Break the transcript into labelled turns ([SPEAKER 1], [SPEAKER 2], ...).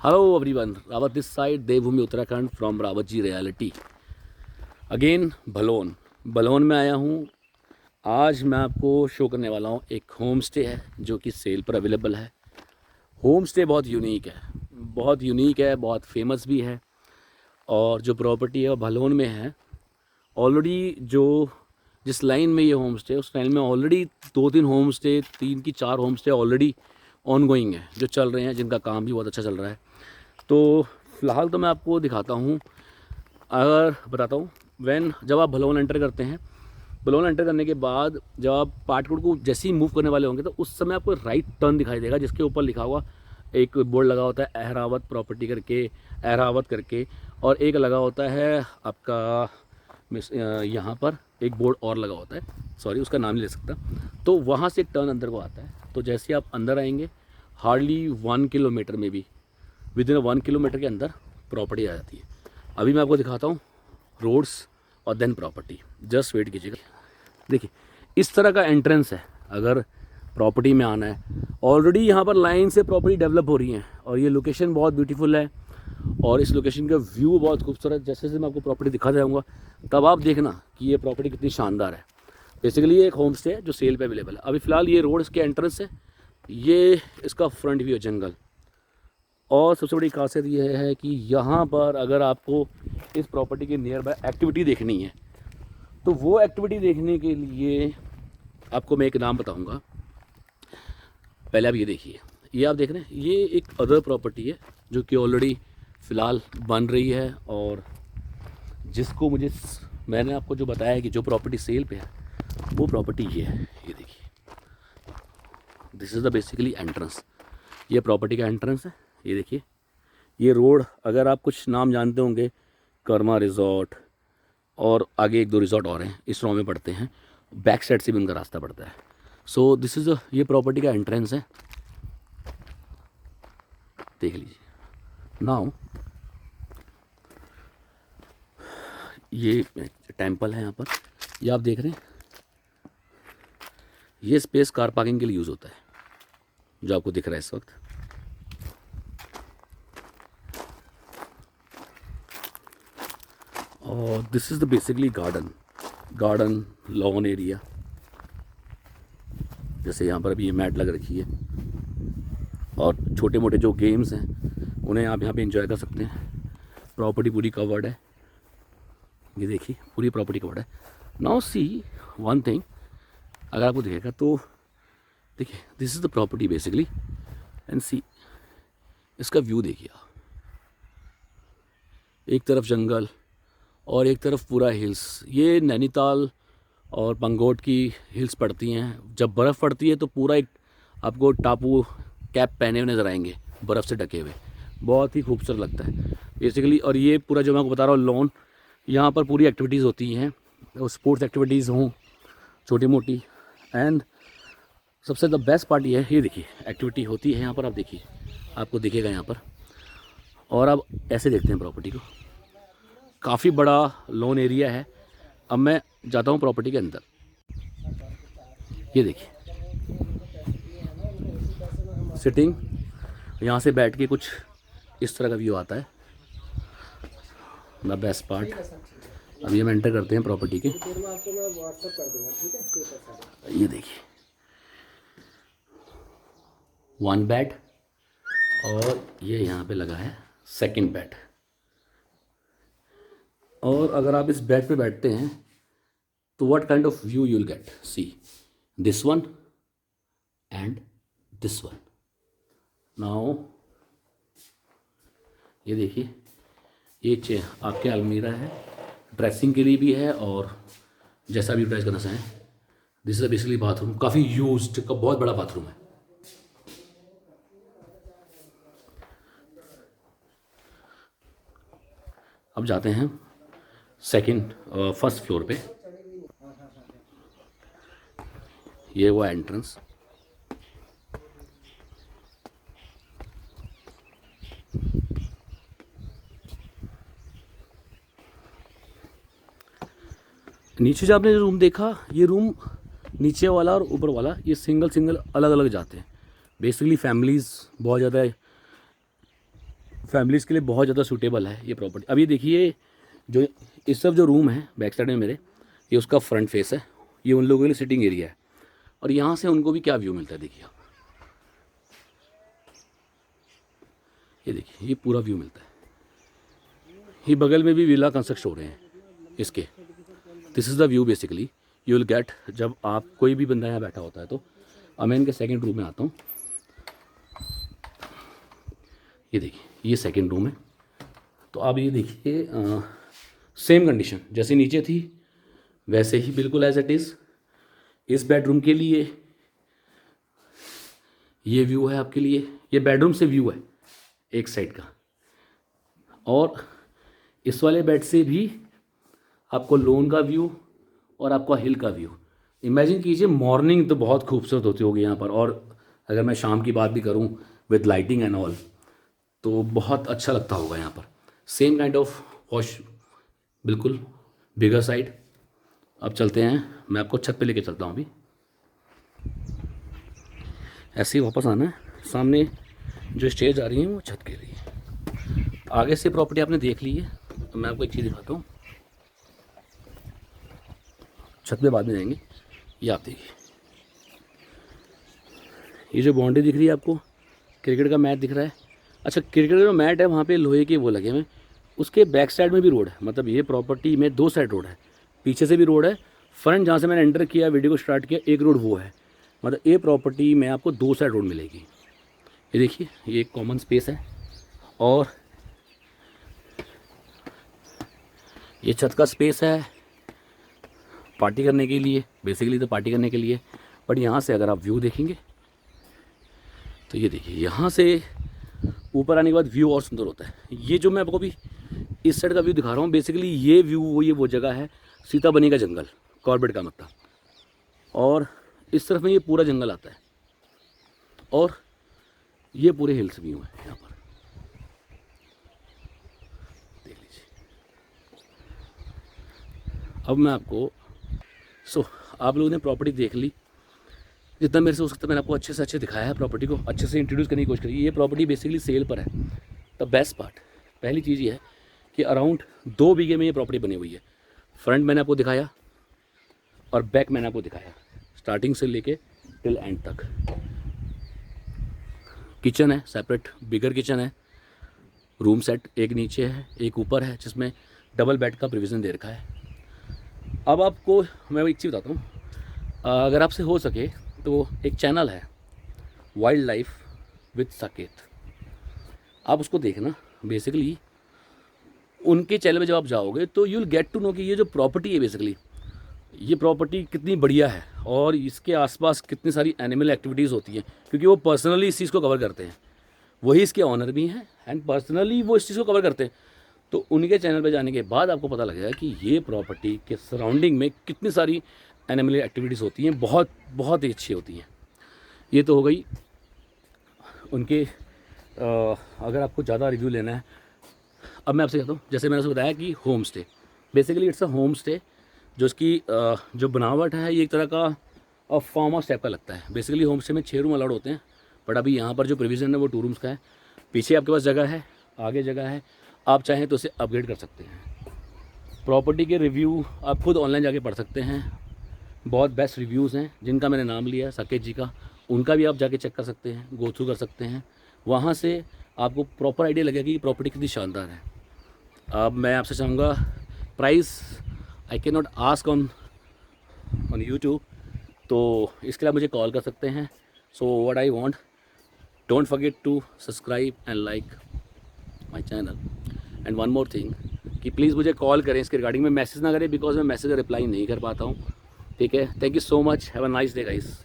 [SPEAKER 1] Hello everyone, Rawat this side, Devbhoomi Uttarakhand from Rawat ji realty. Again बलोन में आया हूँ। आज मैं आपको शो करने वाला हूँ एक होम स्टे है जो कि सेल पर अवेलेबल है। होम स्टे बहुत यूनिक है, बहुत फेमस भी है। और जो प्रॉपर्टी है वो बलोन में है। ऑलरेडी जो जिस लाइन में ये होम स्टे उस लाइन में ऑलरेडी 2-3 होम स्टे, 3 की 4 home stay already on going है, जो चल रहे हैं, जिनका काम भी बहुत अच्छा चल रहा है। तो फ़िलहाल तो मैं आपको दिखाता हूँ, अगर बताता हूँ। जब आप भलोन एंटर करते हैं, भलोन एंटर करने के बाद जब आप पाटकुड़ को जैसे ही मूव करने वाले होंगे तो उस समय आपको राइट टर्न दिखाई देगा, जिसके ऊपर लिखा हुआ एक बोर्ड लगा होता है अहरावत प्रॉपर्टी करके, अहरावत करके। और एक लगा होता है आपका यहाँ पर एक बोर्ड और लगा होता है, सॉरी उसका नाम नहीं ले सकता। तो वहाँ से एक टर्न अंदर को आता है। तो जैसे आप अंदर आएंगे, हार्डली 1 किलोमीटर में भी, विद इन 1 किलोमीटर के अंदर प्रॉपर्टी आ जाती है। अभी मैं आपको दिखाता हूँ रोड्स और देन प्रॉपर्टी। जस्ट वेट कीजिएगा। देखिए, इस तरह का एंट्रेंस है अगर प्रॉपर्टी में आना है। ऑलरेडी यहाँ पर लाइन से प्रॉपर्टी डेवलप हो रही है और ये लोकेशन बहुत ब्यूटीफुल है और इस लोकेशन का व्यू बहुत खूबसूरत। जैसे जैसे मैं आपको प्रॉपर्टी दिखा जाऊँगा तब आप देखना कि ये प्रॉपर्टी कितनी शानदार है। बेसिकली ये एक होम स्टे है जो सेल पे अवेलेबल है। अभी फ़िलहाल ये रोड इसके एंट्रेंस है, ये इसका फ्रंट व्यू है जंगल। और सबसे बड़ी खासियत यह है कि यहाँ पर अगर आपको इस प्रॉपर्टी के नियर बाय एक्टिविटी देखनी है तो वो एक्टिविटी देखने के लिए आपको मैं एक नाम बताऊँगा। पहले आप ये देखिए, ये आप देख रहे हैं, ये एक अदर प्रॉपर्टी है जो कि ऑलरेडी फ़िलहाल बन रही है। और जिसको मैंने आपको जो बताया है कि जो प्रॉपर्टी सेल पे है वो प्रॉपर्टी ये है। ये देखिए, this is the basically entrance. ये प्रॉपर्टी का एंट्रेंस है। ये देखिए, ये रोड, अगर आप कुछ नाम जानते होंगे, कर्मा रिजॉर्ट और आगे 1-2 रिजॉर्ट और हैं, इस रो में पड़ते हैं। बैक साइड से भी उनका रास्ता पड़ता है। सो दिस इज़ ये प्रॉपर्टी का एंट्रेंस है, देख लीजिए। नाउ ये टेंपल है यहाँ पर, ये आप देख रहे हैं। ये स्पेस कार पार्किंग के लिए यूज़ होता है जो आपको दिख रहा है इस वक्त। और this is the basically garden lawn area. जैसे यहाँ पर अभी ये मैट लग रखी है और छोटे मोटे जो गेम्स हैं उन्हें आप यहाँ पे एंजॉय कर सकते हैं। प्रॉपर्टी पूरी कवर्ड है, ये देखिए पूरी प्रॉपर्टी कवर्ड है। नाउ सी वन थिंग, अगर आपको दिखेगा तो देखिए, this is the property basically and see इसका व्यू देखिए। एक तरफ जंगल और एक तरफ पूरा हिल्स। ये नैनीताल और पंगोट की हिल्स पड़ती हैं। जब बर्फ़ पड़ती है तो पूरा एक आपको टापू कैप पहने हुए नज़र आएंगे, बर्फ़ से ढके हुए। बहुत ही खूबसूरत लगता है बेसिकली। और ये पूरा जो मैं आपको बता रहा हूँ लॉन, यहाँ पर पूरी एक्टिविटीज़ होती हैं, स्पोर्ट्स एक्टिविटीज़ हों छोटी मोटी। एंड सबसे द बेस्ट पार्ट ये है, ये देखिए एक्टिविटी होती है यहाँ पर, आप देखिए, आपको दिखेगा यहाँ पर। और अब ऐसे देखते हैं प्रॉपर्टी को, काफ़ी बड़ा लॉन एरिया है। अब मैं जाता हूँ प्रॉपर्टी के अंदर। ये देखिए सिटिंग, यहाँ से बैठ के कुछ इस तरह का व्यू आता है। द बेस्ट पार्ट, अभी हम एंटर करते हैं प्रॉपर्टी के। ये देखिए 1 बेड और ये यहाँ पे लगा है 2nd बेड। और अगर आप इस बेड पे बैठते हैं तो what kind of view you will gate, see this one and this one. Now ये देखिए, ये आपके अलमीरा है, ड्रेसिंग के लिए भी है और जैसा भी यूटिलाइज करना चाहें। दिस इज बेसिकली बाथरूम, काफ़ी यूज्ड का बहुत बड़ा बाथरूम है। अब जाते हैं फर्स्ट फ्लोर पे। ये वो एंट्रेंस, नीचे जो आपने रूम देखा, ये रूम नीचे वाला और ऊपर वाला ये सिंगल अलग अलग जाते हैं। बेसिकली फैमिलीज़ बहुत ज़्यादा फैमिलीज़ के लिए बहुत ज़्यादा सूटेबल है ये प्रॉपर्टी। अब ये देखिए जो इस सब जो रूम है बैक साइड में मेरे, ये उसका फ्रंट फेस है, ये उन लोगों के लिए सिटिंग एरिया है। और यहाँ से उनको भी क्या व्यू मिलता है देखिए आप, ये देखिए ये पूरा व्यू मिलता है। ये बगल में भी विला कंस्ट्रक्ट हो रहे हैं इसके। This is the view basically you will gate जब आप कोई भी बंदा यहाँ बैठा होता है। तो अब मैं इनके सेकेंड रूम में आता हूँ। ये देखिए ये सेकेंड रूम है। तो आप ये देखिए सेम कंडीशन जैसे नीचे थी वैसे ही बिल्कुल एज इट इज़। इस बेडरूम के लिए ये व्यू है आपके लिए, ये बेडरूम से व्यू है एक साइड का। और इस वाले बेड से भी आपको लॉन का व्यू और आपका हिल का व्यू। इमेजिन कीजिए मॉर्निंग तो बहुत खूबसूरत होती होगी यहाँ पर, और अगर मैं शाम की बात भी करूँ विद लाइटिंग एंड ऑल तो बहुत अच्छा लगता होगा यहाँ पर। सेम काइंड ऑफ वॉश, बिल्कुल बिगर साइड। अब चलते हैं, मैं आपको छत पे लेके चलता हूँ अभी। ऐसे ही वापस आना है, सामने जो स्टेज आ रही है वो छत के लिए। आगे से प्रॉपर्टी आपने देख ली है, तो मैं आपको एक चीज़ दिखाता हूँ। छत पे बाद में जाएंगे। ये आप देखिए, ये जो बाउंड्री दिख रही है आपको, क्रिकेट का मैट दिख रहा है। अच्छा, क्रिकेट का जो मैट है वहाँ पे लोहे के वो लगे हुए, उसके बैक साइड में भी रोड है। मतलब ये प्रॉपर्टी में 2 साइड रोड है, पीछे से भी रोड है, फ्रंट जहाँ से मैंने एंटर किया वीडियो को स्टार्ट किया एक रोड वो है। मतलब ये प्रॉपर्टी में आपको 2 साइड रोड मिलेगी। ये देखिए ये एक कॉमन स्पेस है और ये छत का स्पेस है पार्टी करने के लिए, बेसिकली तो पार्टी करने के लिए। बट यहाँ से अगर आप व्यू देखेंगे तो ये देखिए यहाँ से ऊपर आने के बाद व्यू और सुंदर होता है। ये जो मैं आपको भी इस साइड का व्यू दिखा रहा हूँ, बेसिकली ये व्यू ये वो जगह है सीताबनी का जंगल, कॉर्बेट का मतलब। और इस तरफ में ये पूरा जंगल आता है और ये पूरे हिल्स व्यू है यहाँ पर, देख लीजिए। अब मैं आपको आप लोगों ने प्रॉपर्टी देख ली, जितना मेरे से हो सकता है मैंने आपको अच्छे से अच्छे दिखाया है, प्रॉपर्टी को अच्छे से इंट्रोड्यूस करने की कोशिश करी। ये प्रॉपर्टी बेसिकली सेल पर है। द बेस्ट पार्ट, पहली चीज़ ये है कि अराउंड 2 बीघे में ये प्रॉपर्टी बनी हुई है। फ्रंट मैंने आपको दिखाया और बैक मैंने आपको दिखाया, स्टार्टिंग से लेके टिल एंड तक। किचन है सेपरेट, बिगर किचन है, रूम सेट एक नीचे है एक ऊपर है, जिसमें डबल बेड का प्रोविज़न दे रखा है। अब आपको मैं एक चीज़ बताता हूँ, अगर आपसे हो सके तो एक चैनल है वाइल्ड लाइफ विद साकेत, आप उसको देखना। बेसिकली उनके चैनल में जब आप जाओगे तो you will get to know कि ये जो प्रॉपर्टी है बेसिकली ये प्रॉपर्टी कितनी बढ़िया है और इसके आसपास कितनी सारी एनिमल एक्टिविटीज़ होती हैं, क्योंकि वो पर्सनली इस चीज़ को कवर करते हैं। वही इसके ऑनर भी हैं एंड पर्सनली वो इस चीज़ को कवर करते हैं। तो उनके चैनल पे जाने के बाद आपको पता लगेगा कि ये प्रॉपर्टी के सराउंडिंग में कितनी सारी एनिमल एक्टिविटीज़ होती हैं, बहुत बहुत ही अच्छी होती हैं। ये तो हो गई उनके। अगर आपको ज़्यादा रिव्यू लेना है, अब मैं आपसे कहता हूँ, जैसे मैंने आपको बताया कि home stay, basically it's a home stay, जो इसकी जो बनावट है ये एक तरह का फार्म हाउस टाइप का लगता है। बेसिकली होम स्टे में 6 रूम अलाउड होते हैं, बट अभी यहाँ पर जो प्रोविज़न है वो 2 रूम्स का है। पीछे आपके पास जगह है, आगे जगह है, आप चाहें तो उसे अपग्रेड कर सकते हैं। प्रॉपर्टी के रिव्यू आप खुद ऑनलाइन जाके पढ़ सकते हैं, बहुत बेस्ट रिव्यूज़ हैं जिनका मैंने नाम लिया है साकेत जी का, उनका भी आप जाके चेक कर सकते हैं, गो थ्रू कर सकते हैं। वहाँ से आपको प्रॉपर आइडिया लगेगा कि प्रॉपर्टी कितनी शानदार है। अब मैं आपसे चाहूँगा, price I can not ask on YouTube, तो इसके लिए आप मुझे कॉल कर सकते हैं। So what I want, don't forget to subscribe and like my channel. And one more thing कि प्लीज़ मुझे कॉल करें इसके रिगार्डिंग में, मैसेज ना करें, बिकॉज मैं मैसेज रिप्लाई नहीं कर पाता हूँ। ठीक है, thank you so much, have a nice day guys.